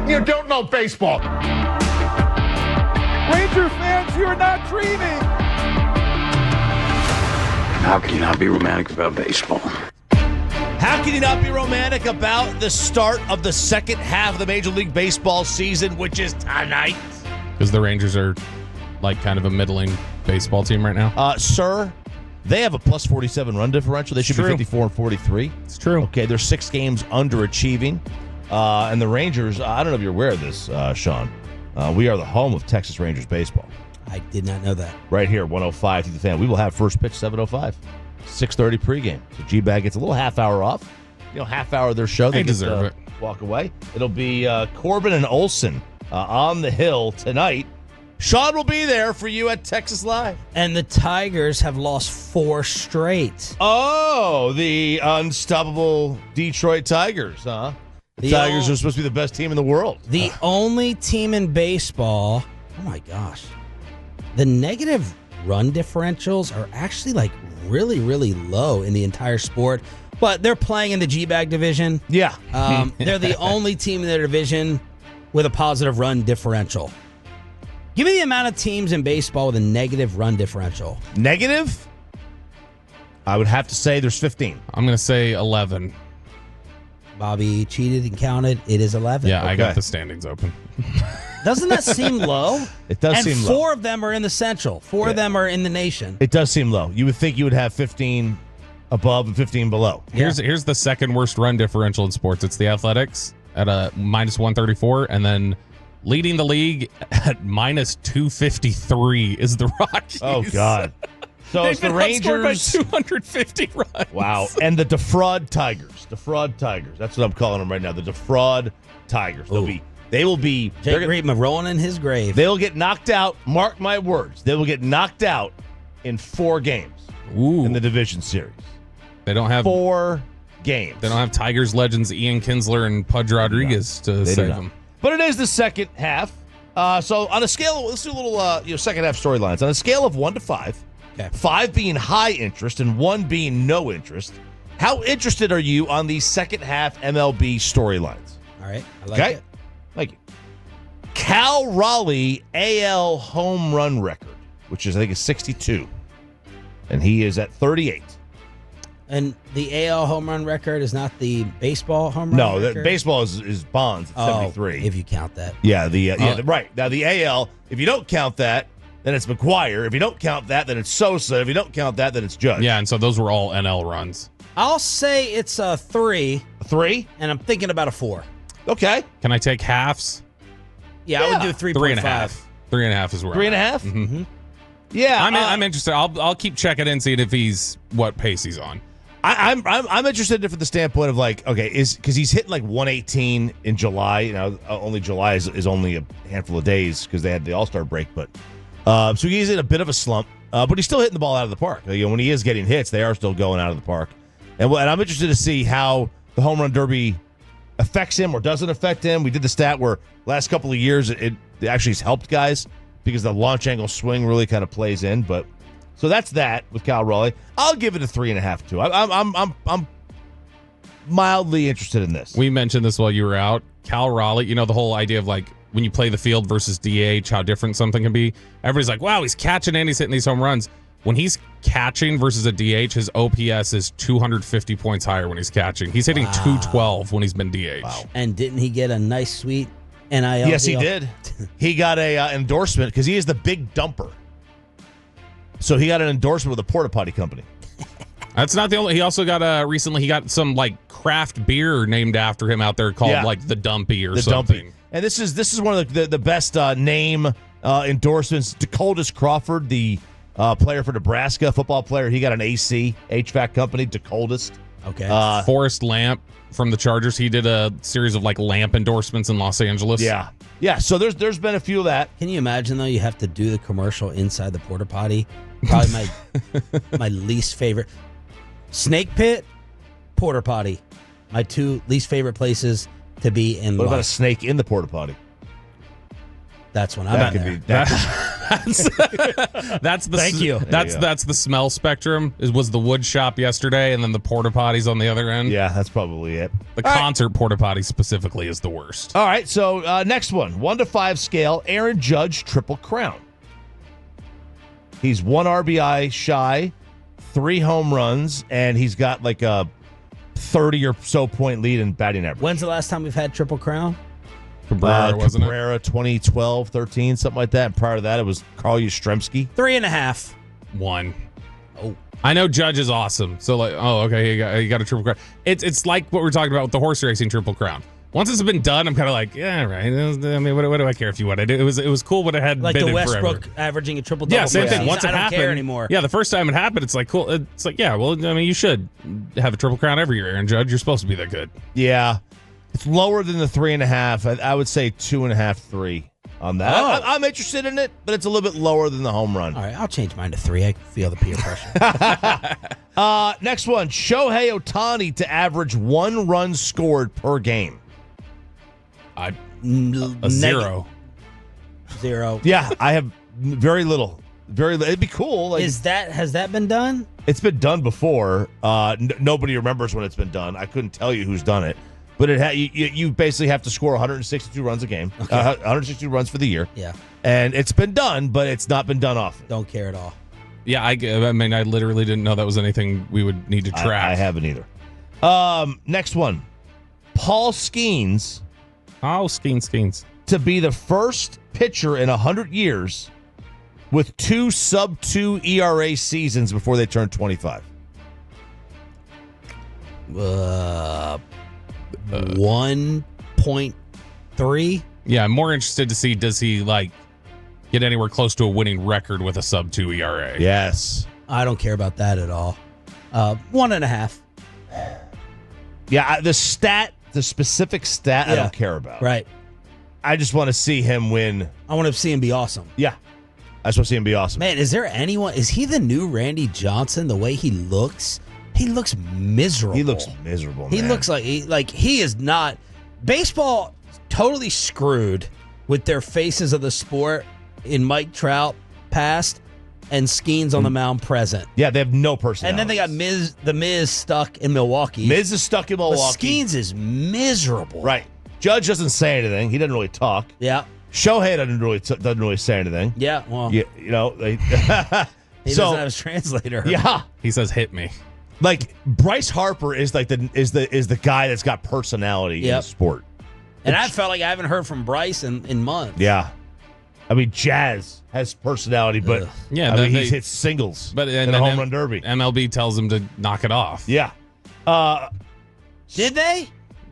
You don't know baseball. Ranger fans, you are not dreaming. How can you not be romantic about baseball? How can you not be romantic about the start of the second half of the Major League Baseball season, which is tonight? Because the Rangers are like kind of a middling baseball team right now. Sir, they have a plus 47 run differential. They should be 54 and 43. It's true. Okay, they're 6 games underachieving. And the Rangers, I don't know if you're aware of this, Sean. We are the home of Texas Rangers baseball. I did not know that. Right here, 105 to the Fan. We will have first pitch 7:05, 6:30 pregame. So G-Bag gets a little half hour off. Half hour of their show. They deserve it. Walk away. It'll be Corbin and Olsen on the hill tonight. Sean will be there for you at Texas Live. And the Tigers have lost 4 straight. Oh, the unstoppable Detroit Tigers, huh? The Tigers are supposed to be the best team in the world. The only team in baseball, oh my gosh, the negative run differentials are actually like really, really low in the entire sport. But they're playing in the G-Bag division. Yeah. They're the only team in their division with a positive run differential. Give me the amount of teams in baseball with a negative run differential. Negative? I would have to say there's 15. I'm going to say 11. Bobby cheated and counted. It is 11. Yeah, okay. I got the standings open. Doesn't that seem low? It does seem low. And 4 of them are in the Central. 4 of them are in the nation. It does seem low. You would think you would have 15 above and 15 below. Here's the second worst run differential in sports. It's the Athletics at a minus 134, and then leading the league at minus 253 is the Rockies. Oh, God. So it's the Rangers by 250 runs. Wow. And the Defraud Tigers. Defraud Tigers. That's what I'm calling them right now. The Defraud Tigers. They will be Jake Reitman rolling in his grave. They will get knocked out. Mark my words. They will get knocked out in 4 games in the division series. They don't have 4 games. They don't have Tigers legends Ian Kinsler and Pudge Rodriguez to save them. But it is the second half. So on a scale, let's do a little second half storylines. On a scale of 1 to 5, 5 being high interest and 1 being no interest, how interested are you on the second half MLB storylines? All right. I like it. Thank you. Cal Raleigh AL home run record, which is I think is 62, and he is at 38. And the AL home run record is not the baseball home run record? No, baseball is Bonds at 73. If you count that. Yeah, right. Now the AL, if you don't count that, then it's McGuire. If you don't count that, then it's Sosa. If you don't count that, then it's Judge. Yeah, and so those were all NL runs. I'll say it's a 3. A 3? And I'm thinking about a 4. Okay. Can I take halves? Yeah, I would do 3.5. 3.5 is where 3.5? Mm-hmm. Yeah. I'm interested. I'll keep checking in, seeing if he's what pace he's on. I'm interested in it from the standpoint of because he's hitting like 118 in July. Only July is only a handful of days because they had the All-Star break. But so he's in a bit of a slump, but he's still hitting the ball out of the park. When he is getting hits, they are still going out of the park. And I'm interested to see how the home run derby affects him or doesn't affect him. We did the stat where last couple of years it actually has helped guys because the launch angle swing really kind of plays in, but. So that's that with Cal Raleigh. I'll give it a 3.5 too. I'm mildly interested in this. We mentioned this while you were out. Cal Raleigh, the whole idea of like when you play the field versus DH, how different something can be. Everybody's like, wow, he's catching and he's hitting these home runs. When he's catching versus a DH, his OPS is 250 points higher when he's catching. He's hitting 212 when he's been DH. Wow. And didn't he get a nice, sweet NIL Yes, deal? he did. He got a endorsement because he is the big dumper. So he got an endorsement with a porta potty company. That's not the only. He also got recently. He got some like craft beer named after him out there called like the Dumpy or something. Dumpy. And this is one of the best name endorsements. DeColdis Crawford, the player for Nebraska, football player, he got an AC HVAC company. DeColdis. Okay. Forrest Lamp from the Chargers. He did a series of like lamp endorsements in Los Angeles. Yeah. So there's been a few of that. Can you imagine though? You have to do the commercial inside the porta potty. Probably my least favorite. Snake pit, porta potty. My 2 least favorite places to be in What life. about a snake in the porta potty? That's when I'm at there. That's the Thank you. That's the smell spectrum. Was the wood shop yesterday, and then the porta potties on the other end. Yeah, that's probably it. The concert porta potty specifically is the worst. All right, so next one, 1 to 5 scale. Aaron Judge triple crown. He's 1 RBI shy, 3 home runs, and he's got like a 30 or so point lead in batting average. When's the last time we've had Triple Crown? Cabrera, wasn't it? Cabrera, 2012, 13, something like that. And prior to that, it was Carl Yastrzemski. 3.5. 1. Oh. I know Judge is awesome. So like, okay, you got a triple crown. It's like what we're talking about with the horse racing triple crown. Once it's been done, I'm kind of like, yeah, right. I mean, what do I care if you won it? It was cool, but it had like been the in Westbrook forever. averaging a triple double. Yeah, same thing. Once it I don't happened, care anymore. Yeah, the first time it happened, it's like cool. It's like, yeah, well, I mean, you should have a triple crown every year, Aaron Judge. You're supposed to be that good. Yeah. It's lower than the 3.5. I would say 2.5, 3 on that. Oh. I'm interested in it, but it's a little bit lower than the home run. All right, I'll change mine to 3. I can feel the peer pressure. Next one, Shohei Ohtani to average 1 run scored per game. A 0. 0. Yeah, I have very little. It'd be cool. Like, Has that been done? it's been done before. Nobody remembers when it's been done. I couldn't tell you who's done it. But you basically have to score 162 runs a game, 162 runs for the year. Yeah. And it's been done, but it's not been done often. Don't care at all. Yeah, I mean, I literally didn't know that was anything we would need to track. I haven't either. Next one, Paul Skeens. Oh, Skeens. To be the first pitcher in 100 years with 2 sub-2 ERA seasons before they turn 25. 1.3. Yeah, I'm more interested to see, does he like get anywhere close to a winning record with a sub-2 ERA? Yes. I don't care about that at all. 1.5. Yeah, the specific stat, I don't care about. Right. I just want to see him win. I want to see him be awesome. Yeah. I just want to see him be awesome. Man, is there anyone? Is he the new Randy Johnson? The way he looks miserable. He looks miserable, man. He looks like he is not. Baseball totally screwed with their faces of the sport in Mike Trout past and Skeens on the mound present. Yeah, they have no personality. And then they got the Miz stuck in Milwaukee. Miz is stuck in Milwaukee. But Skeens is miserable. Right. Judge doesn't say anything. He doesn't really talk. Yeah. Shohei doesn't really say anything. Yeah. Well, You he know, doesn't have his translator. Yeah. He says, "Hit me." Like Bryce Harper is like the guy that's got personality in the sport. And I felt like I haven't heard from Bryce in months. Yeah. I mean, Jazz has personality, but Yeah, I mean, he's hit singles in a home run derby. MLB tells him to knock it off. Yeah. Did they?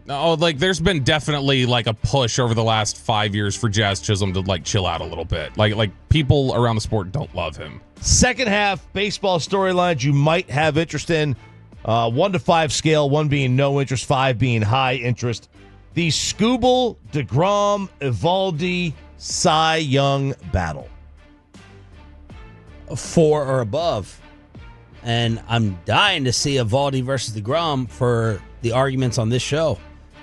Oh, like there's been definitely like a push over the last 5 years for Jazz Chisholm to like chill out a little bit. Like people around the sport don't love him. Second half baseball storylines you might have interest in. 1 to 5 scale, 1 being no interest, 5 being high interest. The Skubal, deGrom, Eovaldi, Cy Young battle. 4 or above. And I'm dying to see Eovaldi versus deGrom for the arguments on this show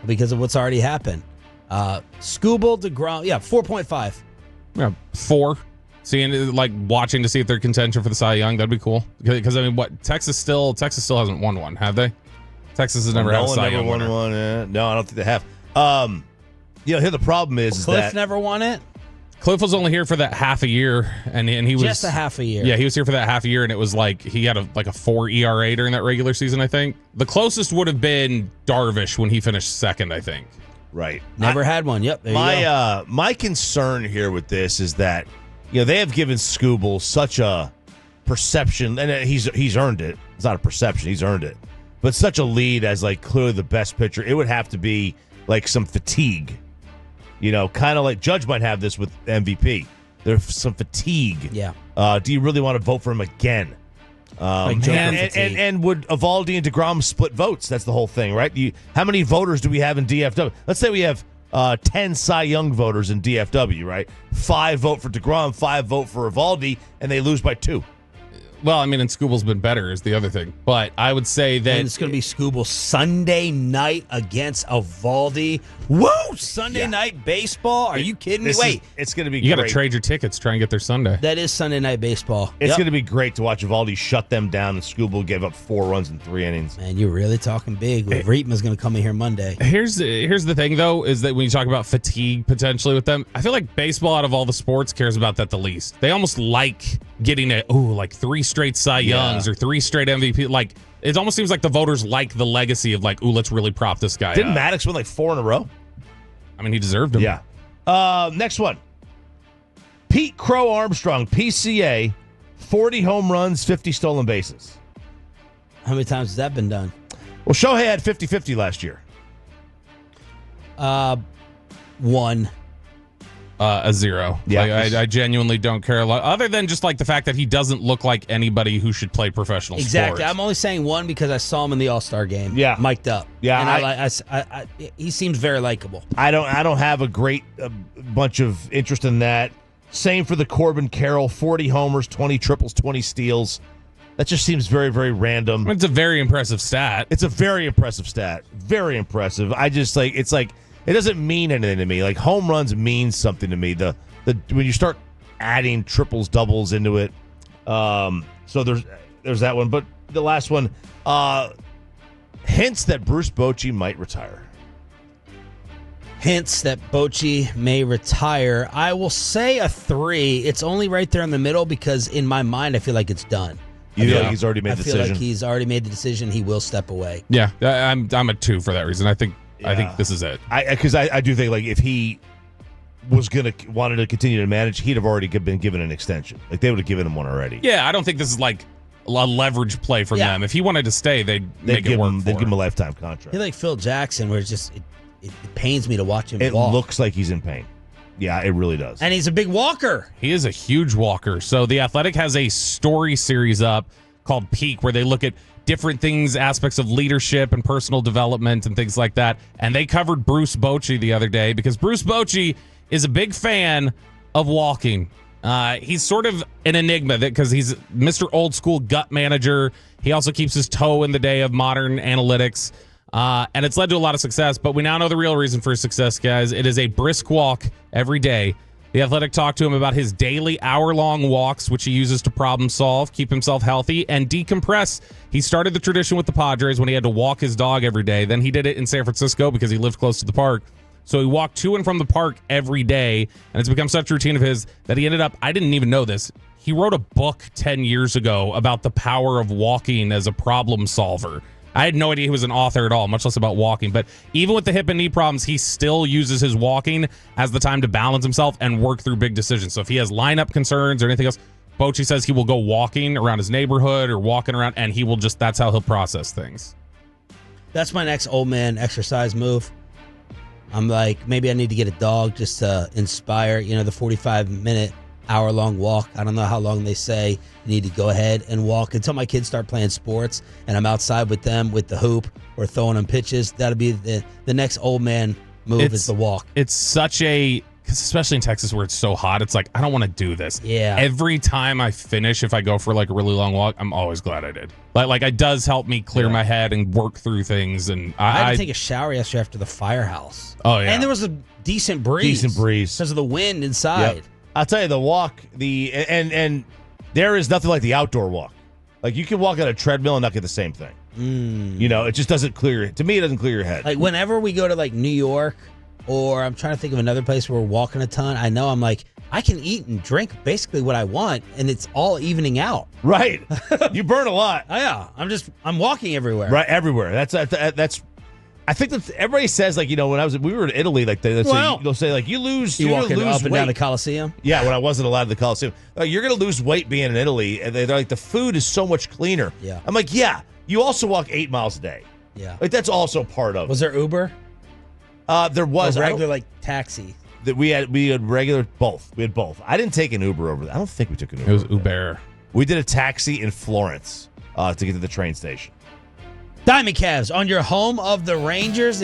because of what's already happened. Skubal, deGrom, 4.5. Yeah, 4. Seeing like watching to see if they're contention for the Cy Young, that'd be cool. Because I mean, what Texas still hasn't won one, have they? Texas has never had a Cy Young winner. One. No, I don't think they have. Here the problem is Cliff that never won it. Cliff was only here for that half a year, and he was Just a half a year. Yeah, he was here for that half a year, and it was like he had a 4 ERA during that regular season. I think the closest would have been Darvish when he finished second. I think. Right. Never had one. Yep. There you go. My concern here with this is that they have given Skubal such a perception, and he's earned it. It's not a perception; he's earned it. But such a lead as like clearly the best pitcher, it would have to be like some fatigue. Kind of like Judge might have this with MVP. There's some fatigue. Yeah. Do you really want to vote for him again? And would Eovaldi and deGrom split votes? That's the whole thing, right? How many voters do we have in DFW? Let's say we have 10 Cy Young voters in DFW, right? 5 vote for deGrom, 5 vote for Eovaldi, and they lose by 2. Well, I mean, and Skubal's been better is the other thing. But I would say that And it's going to be Skubal Sunday night against Eovaldi. Woo! Sunday night baseball? Are you kidding me? Wait. It's going to be you great. got to trade your tickets, try and get there Sunday. That is Sunday night baseball. It's going to be great to watch Eovaldi shut them down, and Skubal gave up 4 runs in 3 innings. Man, you're really talking big. Reitman's going to come in here Monday. Here's the thing, though, is that when you talk about fatigue potentially with them, I feel like baseball out of all the sports cares about that the least. They almost like getting like 3 straight Cy Youngs or 3 straight MVP. Like, it almost seems like the voters like the legacy of like, let's really prop this guy Didn't up. Maddox win like 4 in a row? I mean, he deserved them. Yeah. Next one. Pete Crow Armstrong, PCA, 40 home runs, 50 stolen bases. How many times has that been done? Well, Shohei had 50-50 last year. 1. A 0. Yeah. Like, I genuinely don't care a lot, other than just like the fact that he doesn't look like anybody who should play professional Exactly. sports. I'm only saying 1 because I saw him in the All-Star game. Yeah. Mic'd up. Yeah, And he seems very likable. I don't have a great bunch of interest in that. Same for the Corbin Carroll, 40 homers, 20 triples, 20 steals. That just seems very, very random. It's a very impressive stat. It's a very impressive stat. Very impressive. I just it's like it doesn't mean anything to me. Like home runs means something to me. The when you start adding triples, doubles into it. So there's that one. But the last one, hints that Bruce Bochy might retire. Hints that Bochy may retire. I will say a 3. It's only right there in the middle because in my mind I feel like it's done. You feel like he's already made the decision? I feel like he's already made the decision. He will step away. Yeah, I'm a 2 for that reason. I think this is it. Because I do think like if he was wanted to continue to manage, he'd have already been given an extension. Like they would have given him one already. Yeah, I don't think this is like a leverage play from them. If he wanted to stay, they'd make it work. They'd give him a lifetime contract. He's like Phil Jackson, where it's just it pains me to watch him It walk. looks like he's in pain. Yeah, it really does. And he's a big walker. He is a huge walker. So The Athletic has a story series up called Peak, where they look at different things, aspects of leadership and personal development and things like that. And they covered Bruce Bochy the other day because Bruce Bochy is a big fan of walking. He's sort of an enigma because he's Mr. Old School gut manager. He also keeps his toe in the day of modern analytics. And it's led to a lot of success, but we now know the real reason for his success, guys. It is a brisk walk every day. The Athletic talked to him about his daily hour-long walks, which he uses to problem solve, keep himself healthy, and decompress. He started the tradition with the Padres when he had to walk his dog every day. Then he did it in San Francisco because he lived close to the park. So he walked to and from the park every day, and it's become such a routine of his that he ended up, I didn't even know this, he wrote a book 10 years ago about the power of walking as a problem solver. I had no idea he was an author at all, much less about walking. But even with the hip and knee problems, he still uses his walking as the time to balance himself and work through big decisions. So if he has lineup concerns or anything else, Bochy says he will go walking around his neighborhood or walking around, and he will that's how he'll process things. That's my next old man exercise move. I'm like, maybe I need to get a dog just to inspire, the 45-minute, hour-long walk. I don't know how long they say you need to go ahead and walk until my kids start playing sports and I'm outside with them with the hoop or throwing them pitches. That'll be the next old man move is the walk. It's such because especially in Texas where it's so hot, it's like, I don't want to do this. Yeah. Every time I finish, if I go for like a really long walk, I'm always glad I did. Like it does help me clear my head and work through things. And I had to take a shower yesterday after the firehouse. Oh, yeah. And there was a decent breeze. Because of the wind inside. Yep. I'll tell you, the walk, and there is nothing like the outdoor walk. Like you can walk on a treadmill and not get the same thing. It just doesn't to me, it doesn't clear your head. Like whenever we go to like New York, or I'm trying to think of another place where we're walking a ton, I know I'm like, I can eat and drink basically what I want, and it's all evening out. Right. You burn a lot. Oh, yeah. I'm walking everywhere. Right, everywhere. That's I think that everybody says like, when we were in Italy, like they'll say like you lose walk lose up and weight. down the Coliseum. Yeah, when I wasn't allowed to the Coliseum, you're gonna lose weight being in Italy, and they're like the food is so much cleaner. Yeah, I'm like, yeah, you also walk 8 miles a day. Yeah, like that's also part of. Was there Uber? There was regular like taxi. That we had regular both. We had both. I didn't take an Uber over there. I don't think we took an Uber. It was Uber. We did a taxi in Florence to get to the train station. Diamond Cavs on your home of the Rangers.